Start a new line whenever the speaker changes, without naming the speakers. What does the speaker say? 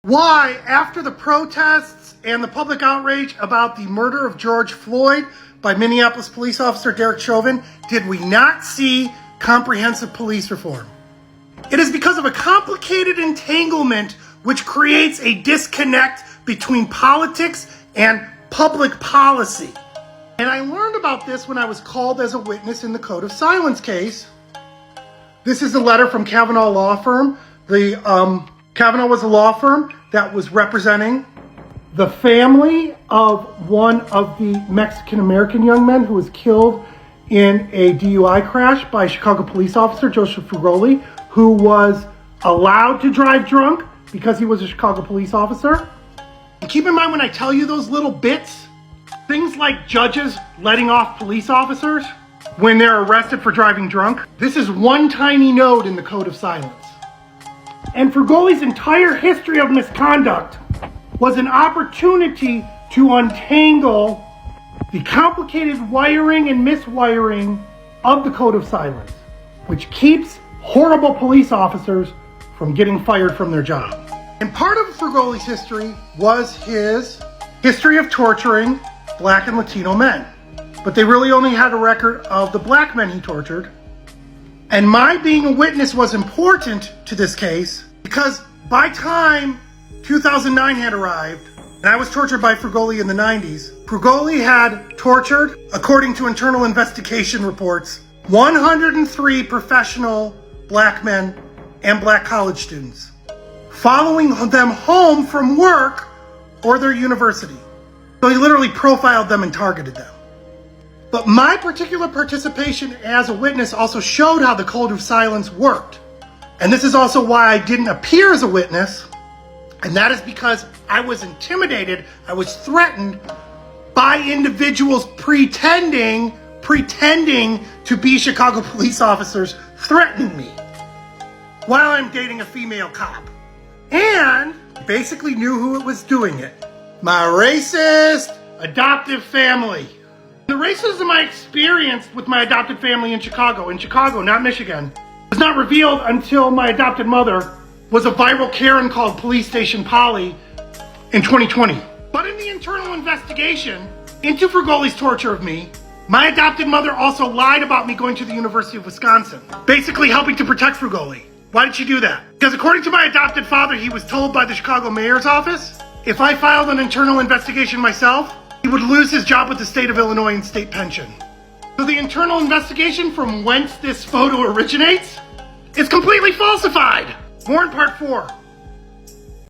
Why, after the protests and the public outrage about the murder of George Floyd by Minneapolis police officer Derek Chauvin, did we not see comprehensive police reform? It is because of a complicated entanglement which creates a disconnect between politics and public policy. And I learned about this when I was called as a witness in the Code of Silence case. This is a letter from Kavanaugh Law Firm. Kavanaugh was a law firm that was representing the family of one of the Mexican-American young men who was killed in a DUI crash by a Chicago police officer, Joseph Frugoli, who was allowed to drive drunk because he was a Chicago police officer. And keep in mind when I tell you those little bits, things like judges letting off police officers when they're arrested for driving drunk, this is one tiny node in the Code of Silence. And Frugoli's entire history of misconduct was an opportunity to untangle the complicated wiring and miswiring of the Code of Silence, which keeps horrible police officers from getting fired from their job. And part of Frugoli's history was his history of torturing Black and Latino men. But they really only had a record of the Black men he tortured. And my being a witness was important to this case because by time 2009 had arrived, and I was tortured by Frugoli in the 90s, Frugoli had tortured, according to internal investigation reports, 103 professional Black men and Black college students, following them home from work or their university. So he literally profiled them and targeted them. But my particular participation as a witness also showed how the Code of Silence worked. And this is also why I didn't appear as a witness. And that is because I was intimidated, I was threatened by individuals pretending to be Chicago police officers, threatening me while I'm dating a female cop. And basically knew who it was doing it. My racist adoptive family. The racism I experienced with my adopted family in Chicago, not Michigan, was not revealed until my adopted mother was a viral Karen called Police Station Polly in 2020. But in the internal investigation into Frugoli's torture of me, my adopted mother also lied about me going to the University of Wisconsin, basically helping to protect Frugoli. Why did she do that? Because according to my adopted father, he was told by the Chicago mayor's office, if I filed an internal investigation myself, he would lose his job with the state of Illinois and state pension. So the internal investigation from whence this photo originates is completely falsified. More in part 4.